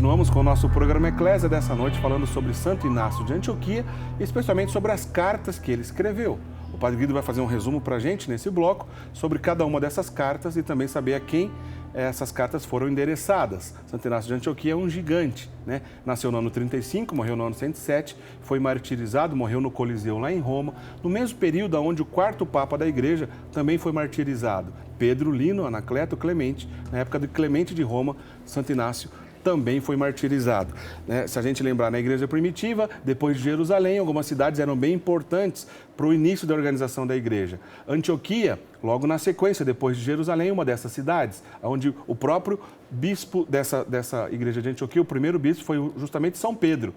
continuamos com o nosso programa Eclésia dessa noite, falando sobre Santo Inácio de Antioquia, especialmente sobre as cartas que ele escreveu. O Padre Guido vai fazer um resumo para a gente nesse bloco sobre cada uma dessas cartas e também saber a quem essas cartas foram endereçadas. Santo Inácio de Antioquia é um gigante, né? Nasceu no ano 35, morreu no ano 107, foi martirizado, morreu no Coliseu lá em Roma, no mesmo período onde o quarto Papa da Igreja também foi martirizado. Pedro Lino, Anacleto, Clemente, na época de Clemente de Roma, Santo Inácio também foi martirizado. Se a gente lembrar, na igreja primitiva, depois de Jerusalém, algumas cidades eram bem importantes para o início da organização da igreja. Antioquia, logo na sequência, depois de Jerusalém, uma dessas cidades, onde o próprio bispo dessa igreja de Antioquia, o primeiro bispo, foi justamente São Pedro.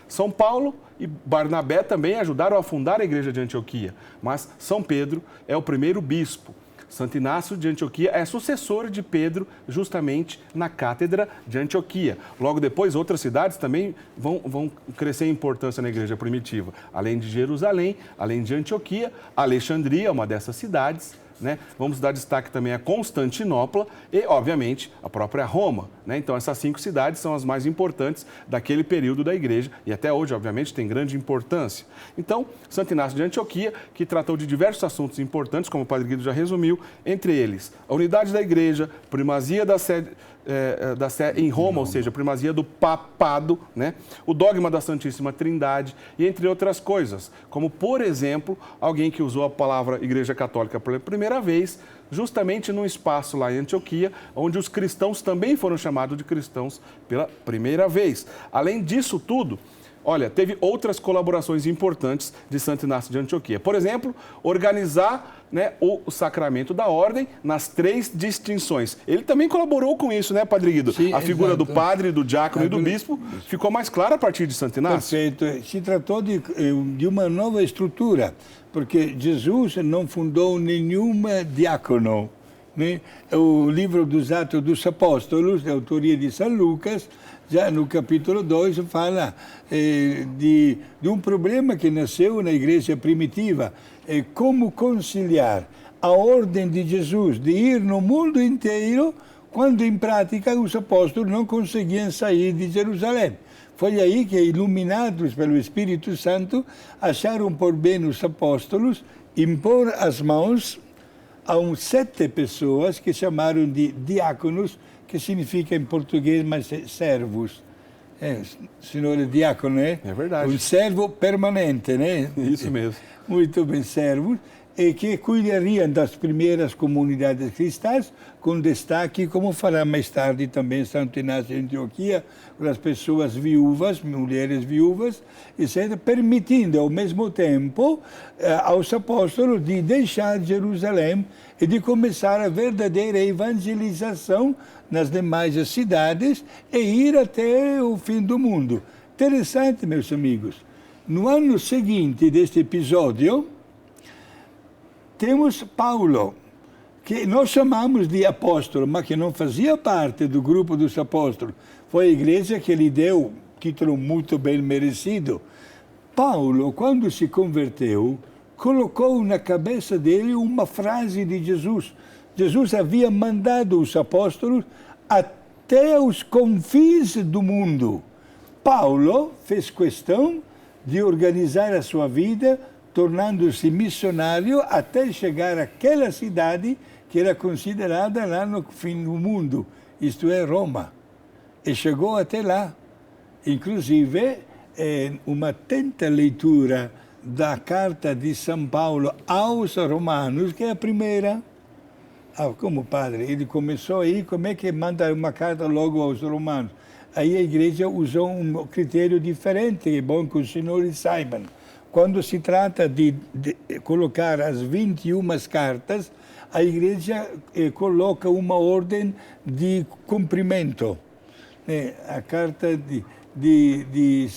São Paulo e Barnabé também ajudaram a fundar a igreja de Antioquia, mas São Pedro é o primeiro bispo. Santo Inácio de Antioquia é sucessor de Pedro, justamente na Cátedra de Antioquia. Logo depois, outras cidades também vão crescer em importância na igreja primitiva. Além de Jerusalém, além de Antioquia, Alexandria, uma dessas cidades. Vamos dar destaque também a Constantinopla e, obviamente, a própria Roma. Então, essas 5 cidades são as mais importantes daquele período da igreja e até hoje, obviamente, tem grande importância. Então, Santo Inácio de Antioquia, que tratou de diversos assuntos importantes, como o Padre Guido já resumiu, entre eles a unidade da igreja, primazia da sé em Roma, ou seja, a primazia do papado, o dogma da Santíssima Trindade e entre outras coisas, como, por exemplo, alguém que usou a palavra Igreja Católica pela primeira vez, justamente num espaço lá em Antioquia, onde os cristãos também foram chamados de cristãos pela primeira vez. Além disso tudo, olha, teve outras colaborações importantes de Santo Inácio de Antioquia. Por exemplo, organizar o sacramento da ordem nas 3 distinções. Ele também colaborou com isso, Padre Guido? Sim, a figura do padre, do diácono e do bispo ficou mais clara a partir de Santo Inácio? Perfeito. Se tratou de uma nova estrutura, porque Jesus não fundou nenhum diácono. O livro dos Atos dos Apóstolos, de autoria de São Lucas, já no capítulo 2, fala de um problema que nasceu na igreja primitiva. Como conciliar a ordem de Jesus de ir no mundo inteiro, quando em prática os apóstolos não conseguiam sair de Jerusalém. Foi aí que, iluminados pelo Espírito Santo, acharam por bem os apóstolos impor as mãos a 7 pessoas que chamaram de diáconos, que significa em português, mas servos. Senhor diácono, É verdade. Um servo permanente, Isso mesmo. Muito bem, servos, e que cuidariam das primeiras comunidades cristãs, com destaque, como fará mais tarde também Santo Inácio de Antioquia, para as pessoas viúvas, mulheres viúvas, etc., permitindo ao mesmo tempo aos apóstolos de deixar Jerusalém e de começar a verdadeira evangelização nas demais cidades e ir até o fim do mundo. Interessante, meus amigos. No ano seguinte deste episódio, temos Paulo, que nós chamamos de apóstolo, mas que não fazia parte do grupo dos apóstolos. Foi a igreja que lhe deu título muito bem merecido. Paulo, quando se converteu, colocou na cabeça dele uma frase de Jesus. Jesus havia mandado os apóstolos até os confins do mundo. Paulo fez questão de organizar a sua vida, tornando-se missionário até chegar àquela cidade que era considerada lá no fim do mundo, isto é, Roma. E chegou até lá. Inclusive, uma atenta leitura da carta de São Paulo aos romanos, que é a primeira. Como padre, ele começou aí, como é que manda uma carta logo aos romanos? Aí a igreja usou um critério diferente, é bom que os senhores saibam. Quando se trata de colocar as 21 cartas, a igreja coloca uma ordem de cumprimento. A carta de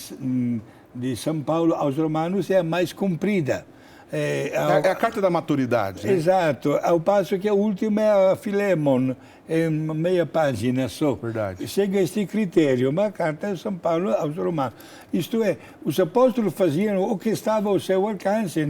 São Paulo aos romanos é a mais comprida. É a carta da maturidade. Exato. Ao passo que a última é a Filemon, é meia página só. Verdade. Chega a este critério, uma carta de São Paulo aos romanos. Isto é, os apóstolos faziam o que estava ao seu alcance,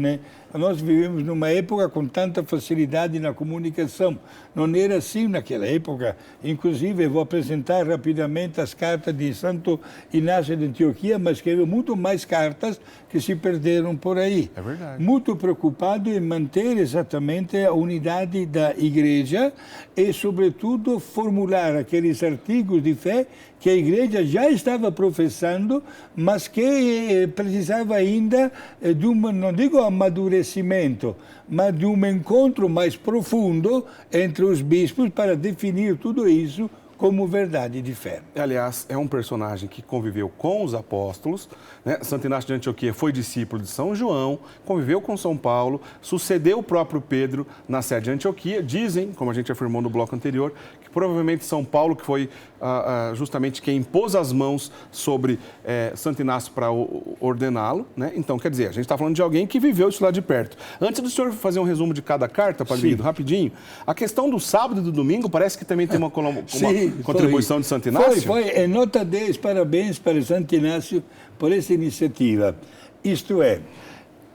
Nós vivemos numa época com tanta facilidade na comunicação. Não era assim naquela época. Inclusive, vou apresentar rapidamente as cartas de Santo Inácio de Antioquia, mas escreveu muito mais cartas que se perderam por aí. É verdade. Muito preocupado em manter exatamente a unidade da igreja e, sobretudo, formular aqueles artigos de fé que a igreja já estava professando, mas que precisava ainda de não digo amadurecimento, mas de um encontro mais profundo entre os bispos para definir tudo isso como verdade de fé. Aliás, é um personagem que conviveu com os apóstolos, né? Santo Inácio de Antioquia foi discípulo de São João, conviveu com São Paulo, sucedeu o próprio Pedro na sede de Antioquia. Dizem, como a gente afirmou no bloco anterior, que provavelmente São Paulo, que foi justamente quem impôs as mãos sobre Santo Inácio para ordená-lo, né? Então, quer dizer, a gente está falando de alguém que viveu isso lá de perto. Antes do senhor fazer um resumo de cada carta, Padre Guido, rapidinho, a questão do sábado e do domingo parece que também tem uma contribuição de Santo Inácio? Foi. É nota 10, parabéns para Santo Inácio por essa iniciativa. Isto é,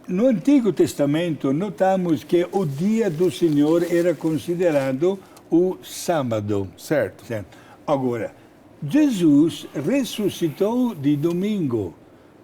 no Antigo Testamento, notamos que o dia do Senhor era considerado o sábado. Certo. Agora, Jesus ressuscitou de domingo,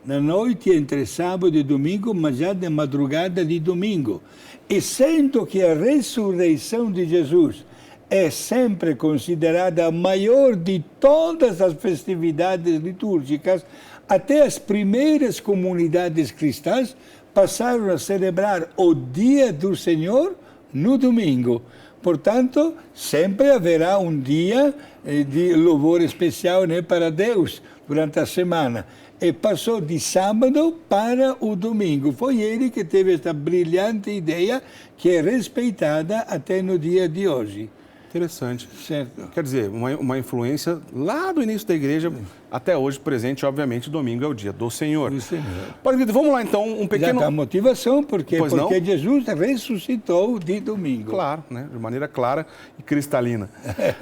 na noite entre sábado e domingo, mas já de madrugada de domingo. E sendo que a ressurreição de Jesus é sempre considerada a maior de todas as festividades litúrgicas, até as primeiras comunidades cristãs passaram a celebrar o dia do Senhor no domingo. Portanto, sempre haverá um dia de louvor especial, né, para Deus durante a semana. E passou de sábado para o domingo. Foi ele que teve esta brilhante ideia que é respeitada até no dia de hoje. Interessante. Certo. Quer dizer, uma influência lá do início da igreja até hoje presente, obviamente, domingo é o dia do Senhor. Do Senhor. Padre Guido, vamos lá então, um pequeno... Já dá motivação, porque Pois não? Jesus ressuscitou de domingo. Claro, né? De maneira clara e cristalina.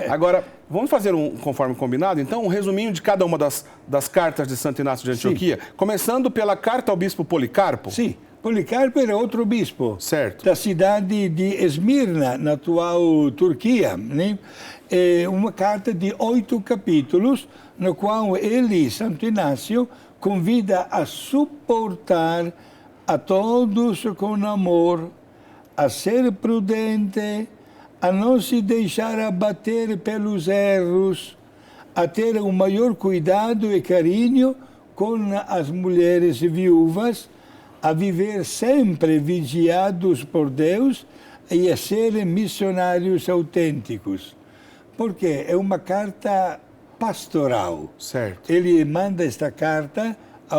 Agora, vamos fazer conforme combinado, então, um resuminho de cada uma das cartas de Santo Inácio de Antioquia, começando pela carta ao bispo Policarpo. Sim. Policarpo era outro bispo, certo, da cidade de Esmirna, na atual Turquia. Né? É uma carta de 8 capítulos, no qual ele, Santo Inácio, convida a suportar a todos com amor, a ser prudente, a não se deixar abater pelos erros, a ter o maior cuidado e carinho com as mulheres viúvas, a viver sempre vigiados por Deus e a serem missionários autênticos. Porque é uma carta pastoral. Certo. Ele manda esta carta a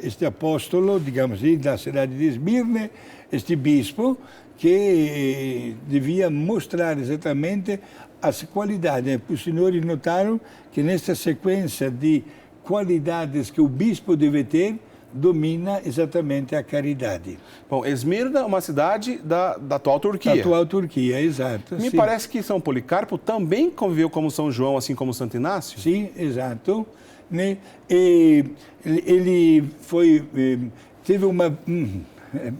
este apóstolo, digamos assim, da cidade de Esmirna, este bispo, que devia mostrar exatamente as qualidades. Os senhores notaram que nesta sequência de qualidades que o bispo deve ter, domina exatamente a caridade. Bom, Esmirna é uma cidade da atual Turquia. Da atual Turquia, exato. Me parece que São Policarpo também conviveu como São João, assim como Santo Inácio? Sim, exato. Né? E ele teve uma...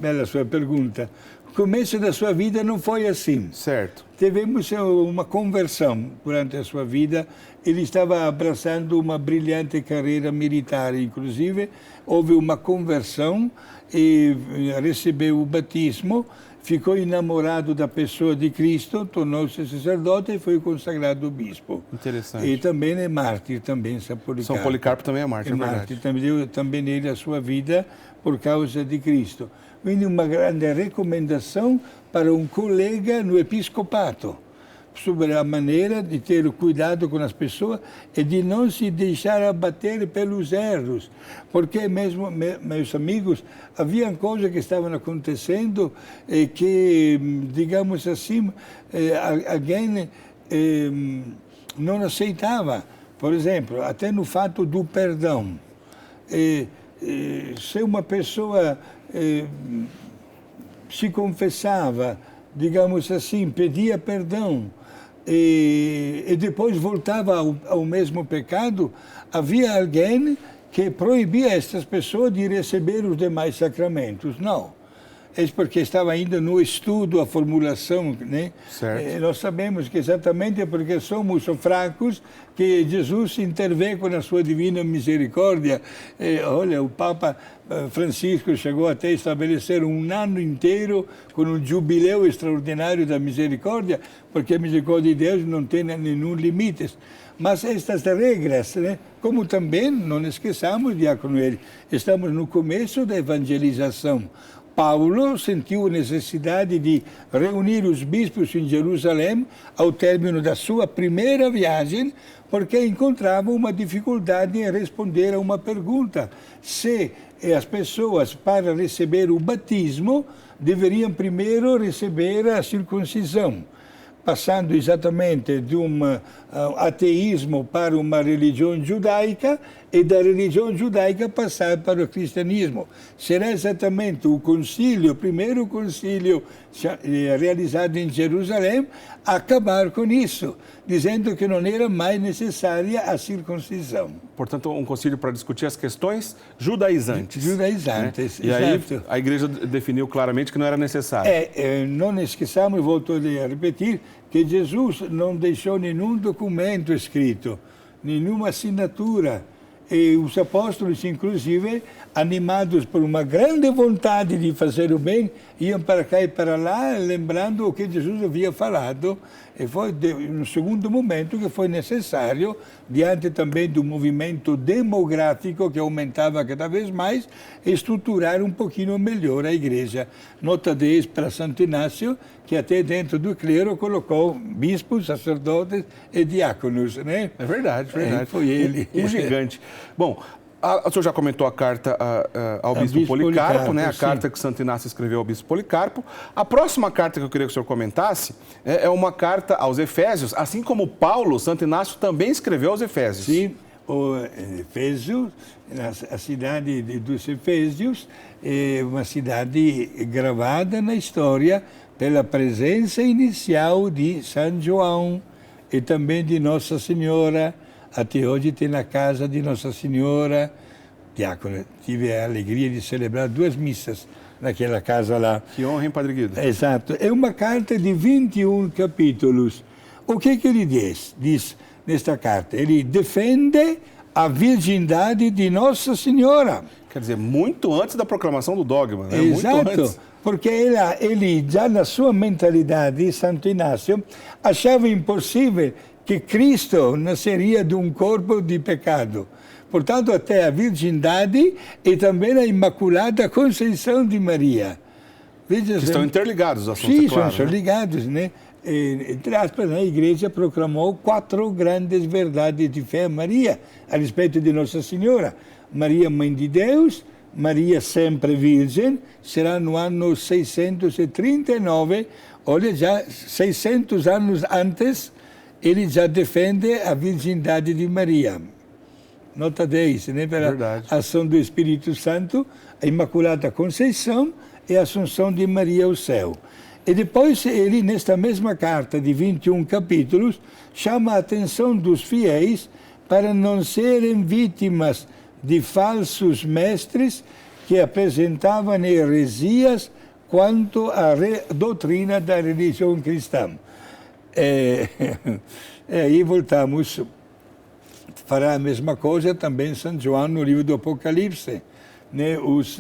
bela sua pergunta. O começo da sua vida não foi assim. Certo. Tivemos uma conversão durante a sua vida. Ele estava abraçando uma brilhante carreira militar, inclusive. Houve uma conversão e recebeu o batismo, ficou enamorado da pessoa de Cristo, tornou-se sacerdote e foi consagrado bispo. Interessante. E também é mártir, também São Policarpo. São Policarpo também é mártir, é verdade. Mártir, também deu também ele a sua vida por causa de Cristo. Quindi uma grande recomendação para um colega no episcopato, sobre a maneira de ter cuidado com as pessoas e de não se deixar abater pelos erros. Porque mesmo, meus amigos, havia coisas que estavam acontecendo e que, digamos assim, alguém não aceitava. Por exemplo, até no fato do perdão. Se uma pessoa se confessava, digamos assim, pedia perdão, e depois voltava ao mesmo pecado, havia alguém que proibia essas pessoas de receber os demais sacramentos. Não. é porque estava ainda no estudo, a formulação, né? Certo. Nós sabemos que exatamente porque somos fracos que Jesus intervém com a sua divina misericórdia. Olha, o Papa Francisco chegou até a estabelecer um ano inteiro com um jubileu extraordinário da misericórdia, porque a misericórdia de Deus não tem nenhum limite. Mas estas regras, né? Como também, não esqueçamos, diácono Eli, estamos no começo da evangelização. Paulo sentiu a necessidade de reunir os bispos em Jerusalém ao término da sua primeira viagem, porque encontrava uma dificuldade em responder a uma pergunta: se as pessoas, para receber o batismo, deveriam primeiro receber a circuncisão, passando exatamente de um ateísmo para uma religião judaica e da religião judaica passar para o cristianismo. Será exatamente o primeiro concílio realizado em Jerusalém, acabar com isso, dizendo que não era mais necessária a circuncisão. Portanto, um concílio para discutir as questões judaizantes. Judaizantes, né? E exato. aí a igreja definiu claramente que não era necessário. Não esqueçamos, volto a repetir, que Jesus não deixou nenhum documento escrito, nenhuma assinatura. E os apóstolos, inclusive, animados por uma grande vontade de fazer o bem, iam para cá e para lá, lembrando o que Jesus havia falado. E foi no segundo momento que foi necessário, diante também do movimento demográfico que aumentava cada vez mais, estruturar um pouquinho melhor a igreja. Nota 10 para Santo Inácio, que até dentro do clero colocou bispos, sacerdotes e diáconos, né? É verdade, verdade. Foi ele. Um gigante. Bom, o senhor já comentou a carta ao Bispo Policarpo, né? A carta que Santo Inácio escreveu ao Bispo Policarpo. A próxima carta que eu queria que o senhor comentasse é uma carta aos Efésios, assim como Paulo, Santo Inácio também escreveu aos Efésios. Sim, o Efésio, a cidade dos Efésios, é uma cidade gravada na história pela presença inicial de São João e também de Nossa Senhora. Até hoje tem na casa de Nossa Senhora. Diácono, tive a alegria de celebrar 2 missas naquela casa lá. Que honra, hein, Padre Guido? Exato. É uma carta de 21 capítulos. O que ele diz nesta carta? Ele defende a virgindade de Nossa Senhora. Quer dizer, muito antes da proclamação do dogma, né? Exato. Muito antes. Porque ele, já na sua mentalidade, Santo Inácio, achava impossível que Cristo nasceria de um corpo de pecado. Portanto, até a virgindade e também a Imaculada Conceição de Maria. Veja, que estão interligados os assuntos, sim, claro, são ligados, né? Entre aspas, a Igreja proclamou 4 grandes verdades de fé a Maria, a respeito de Nossa Senhora. Maria, Mãe de Deus, Maria sempre Virgem, será no ano 639, olha, já 600 anos antes, ele já defende a virgindade de Maria. Nota 10, né? Pela ação do Espírito Santo, a Imaculada Conceição e a Assunção de Maria ao céu. E depois ele, nesta mesma carta de 21 capítulos, chama a atenção dos fiéis para não serem vítimas de falsos mestres que apresentavam heresias quanto à doutrina da religião cristã. Aí voltamos, fará a mesma coisa também São João no livro do Apocalipse, né? Os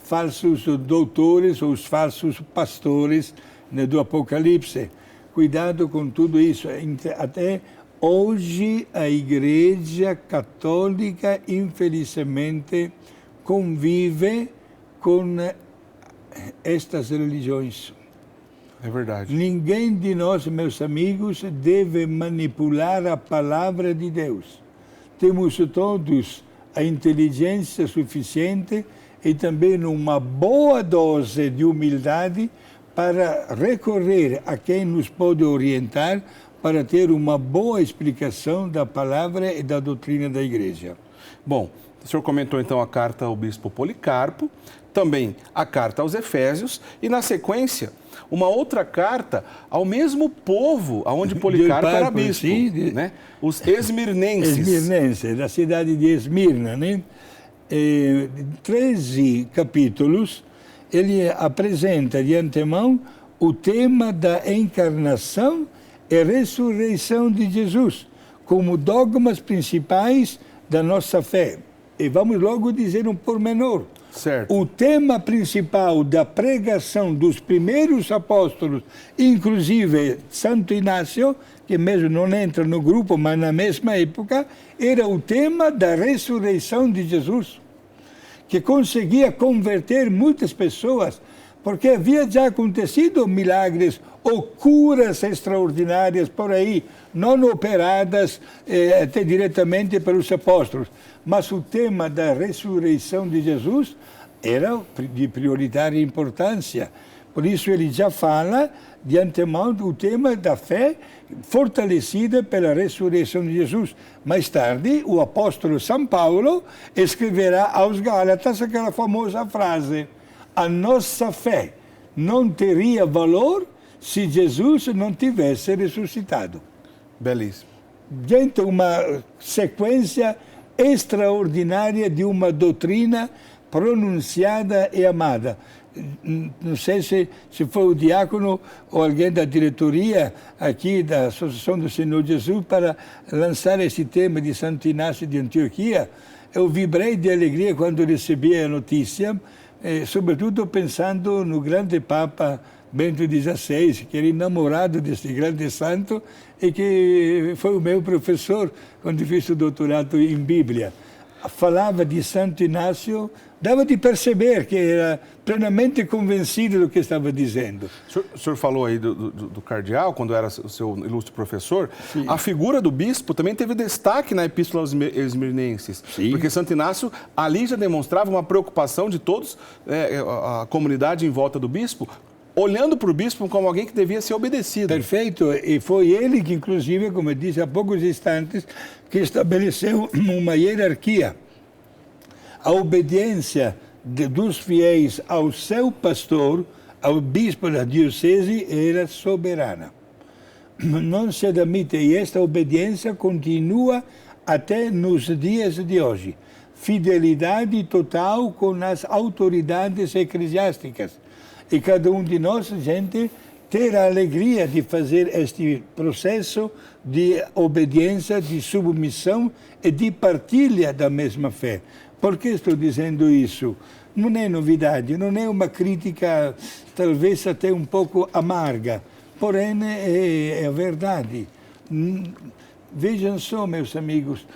falsos doutores, os falsos pastores, né, do Apocalipse. Cuidado com tudo isso. Até hoje a Igreja Católica, infelizmente, convive com estas religiões. É verdade. Ninguém de nós, meus amigos, deve manipular a palavra de Deus. Temos todos a inteligência suficiente e também uma boa dose de humildade para recorrer a quem nos pode orientar para ter uma boa explicação da palavra e da doutrina da Igreja. Bom, o senhor comentou então a carta ao Bispo Policarpo, também a carta aos Efésios e, na sequência, uma outra carta ao mesmo povo aonde Policarpo era bispo, né? Os esmirnenses. Esmirnenses, da cidade de Esmirna, né? 13 capítulos, ele apresenta de antemão o tema da encarnação e ressurreição de Jesus como dogmas principais da nossa fé. E vamos logo dizer um pormenor. Certo. O tema principal da pregação dos primeiros apóstolos, inclusive Santo Inácio, que mesmo não entra no grupo, mas na mesma época, era o tema da ressurreição de Jesus, que conseguia converter muitas pessoas, porque havia já acontecido milagres ou curas extraordinárias por aí, não operadas até diretamente pelos apóstolos. Mas o tema da ressurreição de Jesus era de prioritária importância. Por isso ele já fala de antemão do tema da fé fortalecida pela ressurreição de Jesus. Mais tarde, o apóstolo São Paulo escreverá aos Gálatas aquela famosa frase: a nossa fé não teria valor se Jesus não tivesse ressuscitado. Belíssimo. Gente, uma sequência extraordinária de uma doutrina pronunciada e amada. Não sei se foi o diácono ou alguém da diretoria aqui da Associação do Senhor Jesus para lançar esse tema de Santo Inácio de Antioquia. Eu vibrei de alegria quando recebi a notícia, sobretudo pensando no grande Papa Bento XVI, que era enamorado desse grande santo e que foi o meu professor quando fiz o doutorado em Bíblia. Falava de Santo Inácio, dava de perceber que era plenamente convencido do que estava dizendo. O senhor falou aí do cardeal, quando era o seu ilustre professor. Sim. A figura do bispo também teve destaque na Epístola aos Esmirnenses. Sim. Porque Santo Inácio ali já demonstrava uma preocupação de todos, a comunidade em volta do bispo, olhando para o bispo como alguém que devia ser obedecido. Perfeito. E foi ele que, inclusive, como eu disse há poucos instantes, que estabeleceu uma hierarquia. A obediência dos fiéis ao seu pastor, ao bispo da diocese, era soberana. Não se admite, e esta obediência continua até nos dias de hoje. Fidelidade total com as autoridades eclesiásticas. E cada um de nós, gente, ter a alegria de fazer este processo de obediência, de submissão e de partilha da mesma fé. Por que estou dizendo isso? Não é novidade, não é uma crítica, talvez até um pouco amarga, porém é a verdade. Vejam só, meus amigos,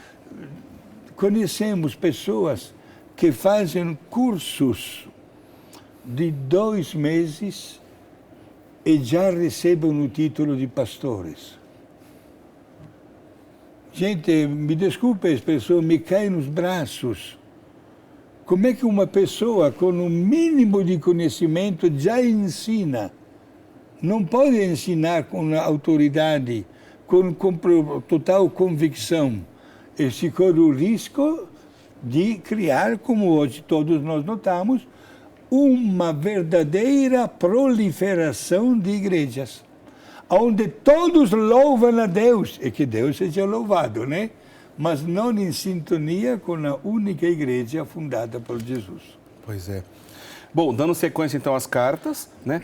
conhecemos pessoas que fazem cursos de 2 meses e já recebem o título de pastores. Gente, me desculpe a expressão, me cai nos braços. Como é que uma pessoa com um mínimo de conhecimento já ensina? Não pode ensinar com autoridade, com total convicção. E se corre o risco de criar, como hoje todos nós notamos, uma verdadeira proliferação de igrejas, onde todos louvam a Deus, e que Deus seja louvado, né? Mas não em sintonia com a única igreja fundada por Jesus. Pois é. Bom, dando sequência então às cartas, né?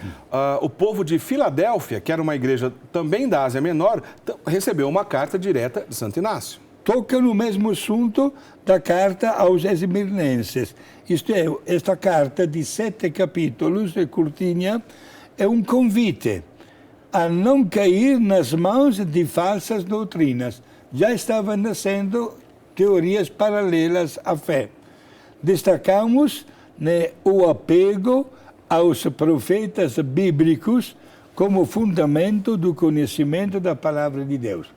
O povo de Filadélfia, que era uma igreja também da Ásia Menor, recebeu uma carta direta de Santo Inácio. Toca no mesmo assunto da carta aos Esmirnenses. Isto é, esta carta de 7 capítulos, é curtinha, é um convite a não cair nas mãos de falsas doutrinas. Já estavam nascendo teorias paralelas à fé. Destacamos, né, o apego aos profetas bíblicos como fundamento do conhecimento da palavra de Deus.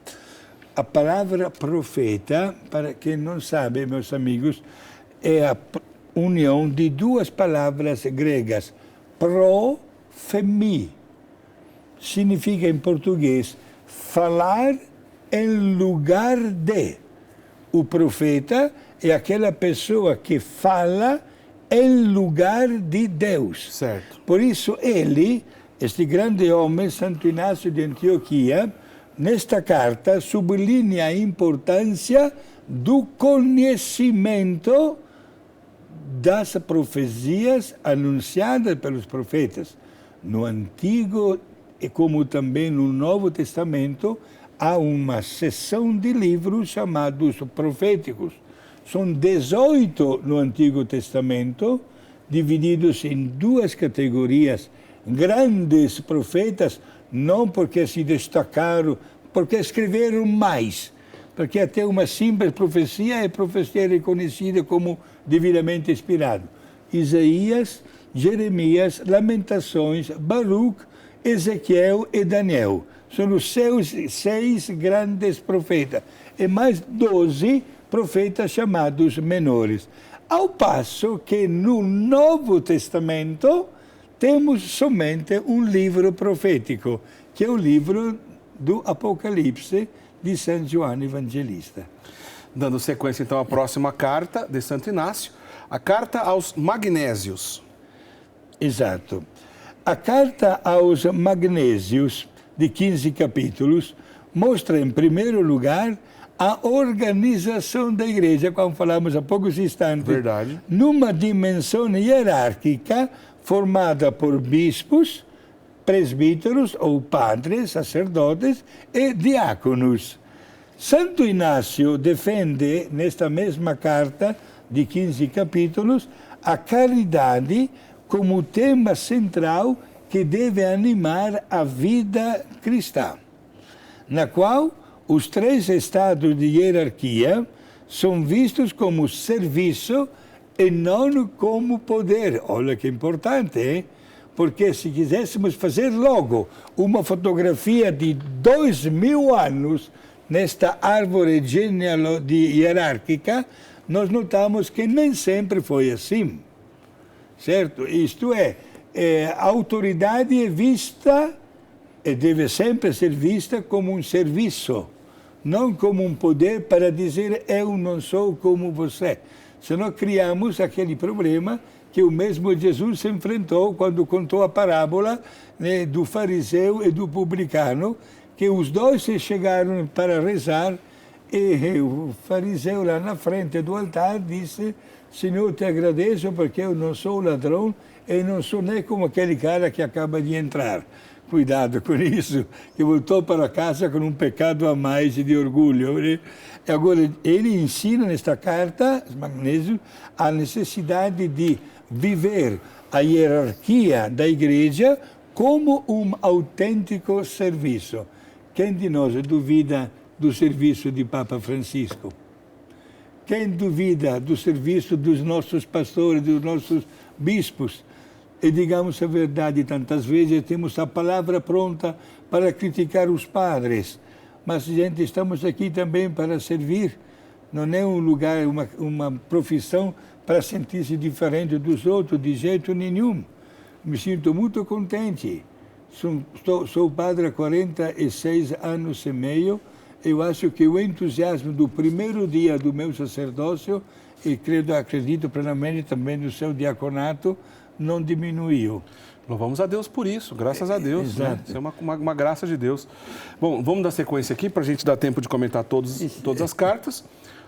A palavra profeta, para quem não sabe, meus amigos, é a união de 2 palavras gregas, profemi. Significa em português falar em lugar de. O profeta é aquela pessoa que fala em lugar de Deus. Certo. Por isso ele, este grande homem, Santo Inácio de Antioquia, nesta carta sublinha a importância do conhecimento das profecias anunciadas pelos profetas. No Antigo e como também no Novo Testamento, há uma seção de livros chamados proféticos. São 18 no Antigo Testamento, divididos em duas categorias. Grandes profetas, não porque se destacaram, porque escreveram mais. Porque até uma simples profecia é profecia reconhecida como devidamente inspirado. Isaías, Jeremias, Lamentações, Baruch, Ezequiel e Daniel. São os seus 6 grandes profetas. E mais 12 profetas chamados menores. Ao passo que no Novo Testamento temos somente um livro profético, que é o livro do Apocalipse de São João Evangelista. Dando sequência, então, à próxima carta de Santo Inácio, a carta aos Magnésios. Exato. A carta aos Magnésios, de 15 capítulos, mostra, em primeiro lugar, a organização da igreja, como falamos há poucos instantes. Verdade. Numa dimensão hierárquica formada por bispos, presbíteros ou padres, sacerdotes e diáconos. Santo Inácio defende, nesta mesma carta de 15 capítulos, a caridade como tema central que deve animar a vida cristã, na qual os 3 estados de hierarquia são vistos como serviço e não como poder. Olha que importante, hein? Porque se quiséssemos fazer logo uma fotografia de 2000 anos nesta árvore hierárquica, nós notamos que nem sempre foi assim, certo? Isto é, a autoridade é vista e deve sempre ser vista como um serviço, não como um poder para dizer eu não sou como você. Senão criamos aquele problema que o mesmo Jesus se enfrentou quando contou a parábola, né, do fariseu e do publicano, que os dois se chegaram para rezar e o fariseu lá na frente do altar disse: Senhor, te agradeço porque eu não sou ladrão e não sou nem como aquele cara que acaba de entrar. Cuidado com isso, que voltou para casa com um pecado a mais de orgulho. Né? Agora, ele ensina nesta carta, Magnésio, a necessidade de viver a hierarquia da igreja como um autêntico serviço. Quem de nós duvida do serviço de Papa Francisco? Quem duvida do serviço dos nossos pastores, dos nossos bispos? E digamos a verdade, tantas vezes temos a palavra pronta para criticar os padres. Mas, gente, estamos aqui também para servir. Não é um lugar, uma profissão para sentir-se diferente dos outros, de jeito nenhum. Me sinto muito contente. Sou padre há 46 anos e meio. Eu acho que o entusiasmo do primeiro dia do meu sacerdócio, e acredito plenamente também no seu diaconato, não diminuiu. Louvamos a Deus por isso, graças a Deus. Exato. Né? Isso é uma graça de Deus. Bom, vamos dar sequência aqui para a gente dar tempo de comentar todas as cartas.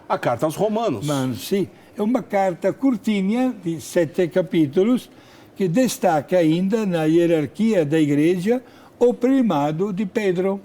A carta aos Romanos. Mas, sim, é uma carta curtinha, de 7 capítulos, que destaca ainda na hierarquia da igreja o primado de Pedro,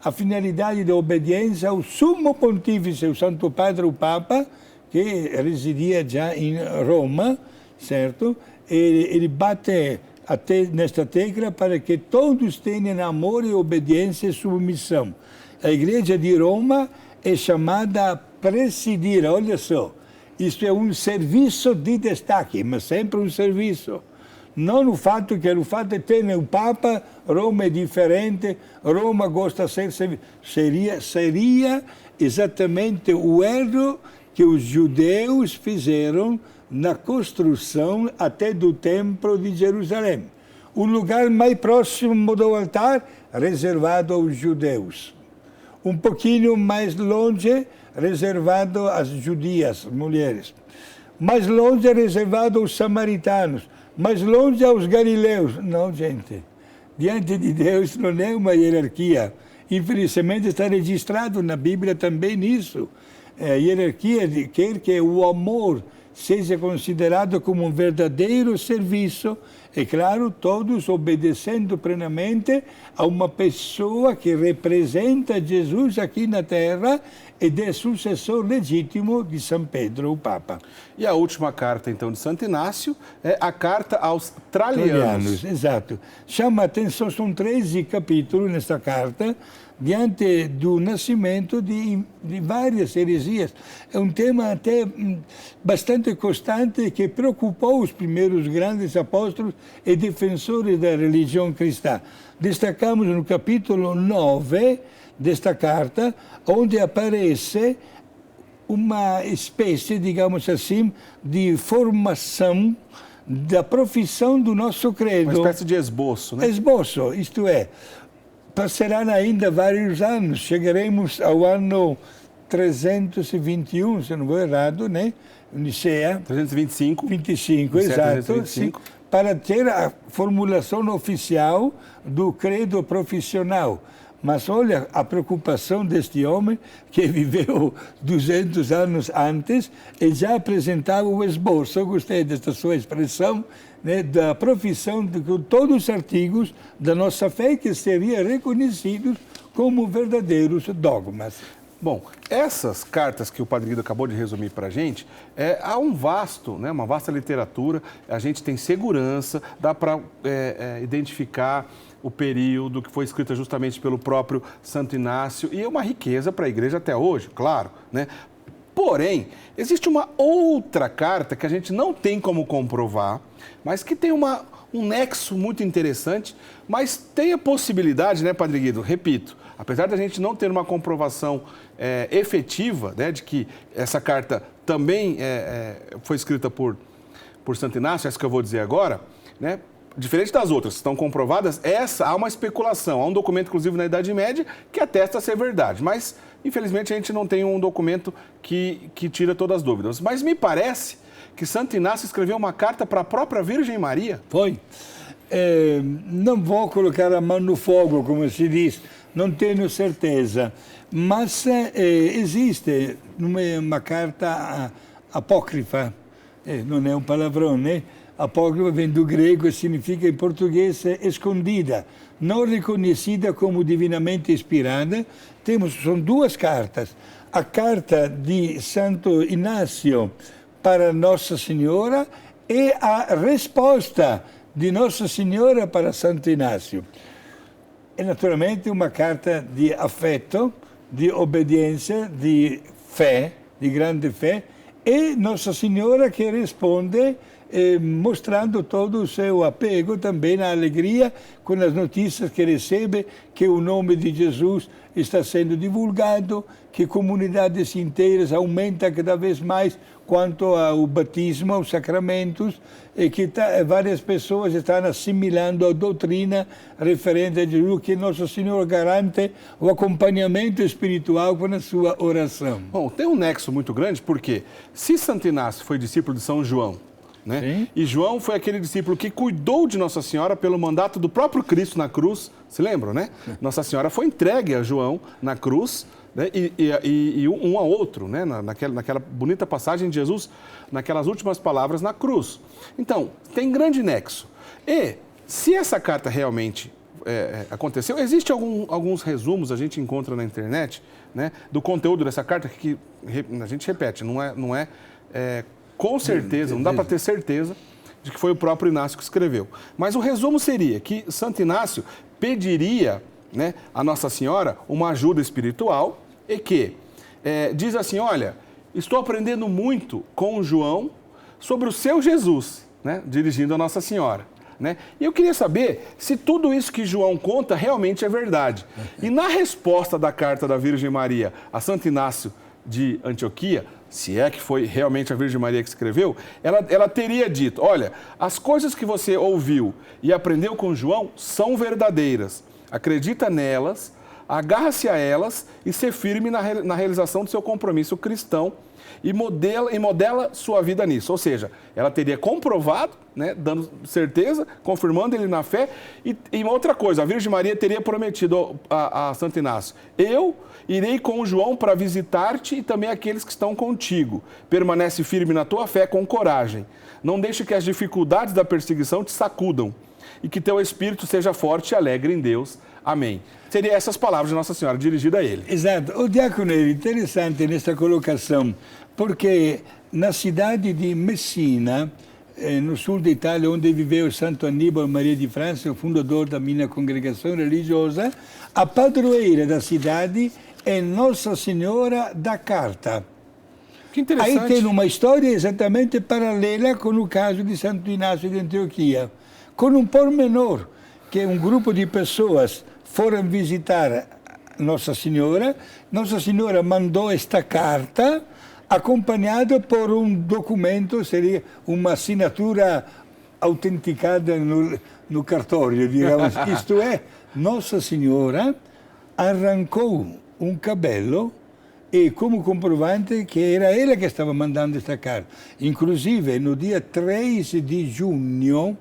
a finalidade da obediência ao sumo pontífice, o Santo Padre, o Papa, que residia já em Roma, certo? Ele bate até nesta tecla para que todos tenham amor e obediência e submissão. A Igreja de Roma é chamada a presidir, olha só, isto é um serviço de destaque, mas sempre um serviço. Não o fato de ter o Papa, Roma é diferente, Roma gosta de ser servido. Seria exatamente o erro que os judeus fizeram na construção até do Templo de Jerusalém. O lugar mais próximo do altar, reservado aos judeus. Um pouquinho mais longe, reservado às judias, mulheres. Mais longe, reservado aos samaritanos. Mais longe, aos galileus. Não, gente. Diante de Deus não é uma hierarquia. Infelizmente está registrado na Bíblia também isso. A hierarquia quer que o amor seja considerado como um verdadeiro serviço, e claro, todos obedecendo plenamente a uma pessoa que representa Jesus aqui na Terra ed é sucessor legítimo de São Pedro, o Papa. E a última carta, então, de Santo Inácio é a carta aos Trallianos. Exato. Chama a atenção, são 13 capítulos nesta carta, diante do nascimento de várias heresias. É um tema até bastante constante que preocupou os primeiros grandes apóstolos e defensores da religião cristã. Destacamos no capítulo 9 desta carta, onde aparece uma espécie, digamos assim, de formação da profissão do nosso credo. Uma espécie de esboço, né? Esboço, isto é, passarão ainda vários anos, chegaremos ao ano 321, se não vou errado, né? Nicea. 325. 25, Nicea, exato. 325. Sim, para ter a formulação oficial do credo profissional. Mas olha a preocupação deste homem que viveu 200 anos antes e já apresentava o esboço, eu gostei desta sua expressão, né, da profissão de todos os artigos da nossa fé que seriam reconhecidos como verdadeiros dogmas. Bom, essas cartas que o Padre Guido acabou de resumir para a gente, há uma vasta literatura, a gente tem segurança, dá para identificar o período que foi escrita justamente pelo próprio Santo Inácio, e é uma riqueza para a igreja até hoje, claro, né? Porém, existe uma outra carta que a gente não tem como comprovar, mas que tem um nexo muito interessante, mas tem a possibilidade, né, Padre Guido, repito, apesar da gente não ter uma comprovação efetiva, né, de que essa carta também foi escrita por Santo Inácio, essa que eu vou dizer agora, né? Diferente das outras que estão comprovadas, essa há uma especulação. Há um documento, inclusive, na Idade Média, que atesta ser verdade. Mas, infelizmente, a gente não tem um documento que tira todas as dúvidas. Mas me parece que Santo Inácio escreveu uma carta para a própria Virgem Maria. Foi. Não vou colocar a mão no fogo, como se diz, não tenho certeza. Mas existe uma carta apócrifa, não é um palavrão, né? Apócrifa vem do grego e significa em português escondida, não reconhecida como divinamente inspirada. São duas cartas. A carta de Santo Inácio para Nossa Senhora e a resposta de Nossa Senhora para Santo Inácio. É naturalmente uma carta de afeto, de obediência, de fé, de grande fé, e Nossa Senhora que responde mostrando todo o seu apego também na alegria com as notícias que recebe, que o nome de Jesus está sendo divulgado, que comunidades inteiras aumentam cada vez mais quanto ao batismo, aos sacramentos, e que várias pessoas estão assimilando a doutrina referente a Jesus, que Nosso Senhor garante o acompanhamento espiritual com a sua oração. Bom, tem um nexo muito grande, porque se Santo Inácio foi discípulo de São João, né? E João foi aquele discípulo que cuidou de Nossa Senhora pelo mandato do próprio Cristo na cruz, se lembram, né? Nossa Senhora foi entregue a João na cruz, né? E um a outro, né? Naquela bonita passagem de Jesus, naquelas últimas palavras na cruz. Então, tem grande nexo. E se essa carta realmente aconteceu, existem alguns resumos, a gente encontra na internet, né? Do conteúdo dessa carta, que a gente repete, não é com certeza, não dá para ter certeza de que foi o próprio Inácio que escreveu. Mas o resumo seria que Santo Inácio pediria, né, a Nossa Senhora uma ajuda espiritual e que diz assim, olha, estou aprendendo muito com o João sobre o seu Jesus, né, dirigindo a Nossa Senhora. Né? E eu queria saber se tudo isso que João conta realmente é verdade. E na resposta da carta da Virgem Maria a Santo Inácio de Antioquia, se é que foi realmente a Virgem Maria que escreveu, ela teria dito, olha, as coisas que você ouviu e aprendeu com João são verdadeiras. Acredita nelas, Agarra-se a elas e ser firme na realização do seu compromisso cristão e modela sua vida nisso. Ou seja, ela teria comprovado, né, dando certeza, confirmando ele na fé. E uma outra coisa, a Virgem Maria teria prometido a Santo Inácio: eu irei com João para visitar-te e também aqueles que estão contigo. Permanece firme na tua fé com coragem. Não deixe que as dificuldades da perseguição te sacudam e que teu espírito seja forte e alegre em Deus. Amém. Seriam essas palavras de Nossa Senhora, dirigida a ele. Exato. O diácono é interessante nessa colocação, porque na cidade de Messina, no sul da Itália, onde viveu Santo Aníbal Maria di França, o fundador da minha congregação religiosa, a padroeira da cidade é Nossa Senhora da Carta. Que interessante. Aí tem uma história exatamente paralela com o caso de Santo Inácio de Antioquia, com um pormenor, que um grupo de pessoas foram visitar Nossa Senhora mandou esta carta, acompanhada por um documento, seria uma assinatura autenticada no cartório, digamos. Isto é, Nossa Senhora arrancou um cabelo e como comprovante que era ela que estava mandando esta carta. Inclusive, no dia 3 de junho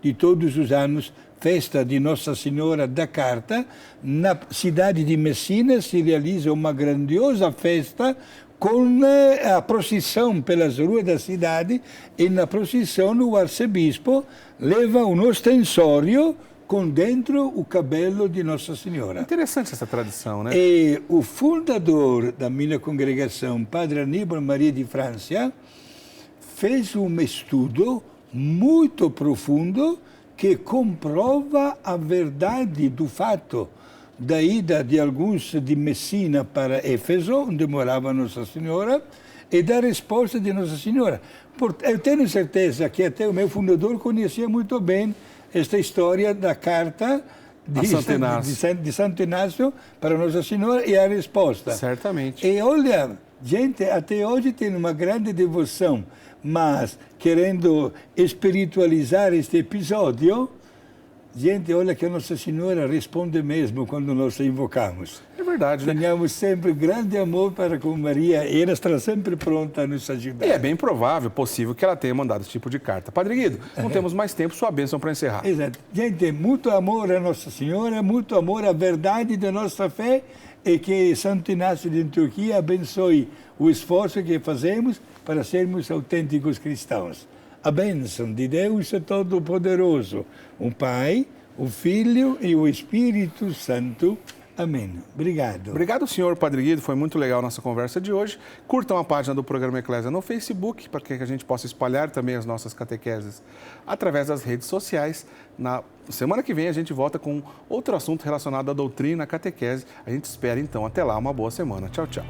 de todos os anos, festa de Nossa Senhora da Carta, na cidade de Messina se realiza uma grandiosa festa com a procissão pelas ruas da cidade, e na procissão o arcebispo leva um ostensório com dentro o cabelo de Nossa Senhora. Interessante essa tradição, né? E o fundador da minha congregação, Padre Aníbal Maria di França, fez um estudo muito profundo que comprova a verdade do fato da ida de alguns de Messina para Éfeso, onde morava Nossa Senhora, e da resposta de Nossa Senhora. Eu tenho certeza que até o meu fundador conhecia muito bem esta história da carta de Santo Inácio para Nossa Senhora e a resposta. Certamente. E olha, gente, até hoje tem uma grande devoção, mas querendo espiritualizar este episódio, gente, olha que a Nossa Senhora responde mesmo quando nós a invocamos. É verdade, né? Tenhamos sempre grande amor para com Maria e ela está sempre pronta a nos ajudar. E é bem provável, possível, que ela tenha mandado esse tipo de carta. Padre Guido, não temos mais tempo, sua bênção para encerrar. Exato. Gente, muito amor a Nossa Senhora, muito amor à verdade da nossa fé, e que Santo Inácio de Antioquia abençoe o esforço que fazemos para sermos autênticos cristãos. A bênção de Deus Todo-Poderoso, o Pai, o Filho e o Espírito Santo. Amém. Obrigado. Obrigado, senhor Padre Guido. Foi muito legal a nossa conversa de hoje. Curtam a página do programa Eclésia no Facebook, para que a gente possa espalhar também as nossas catequeses através das redes sociais. Na semana que vem a gente volta com outro assunto relacionado à doutrina, à catequese. A gente espera, então, até lá, uma boa semana. Tchau, tchau.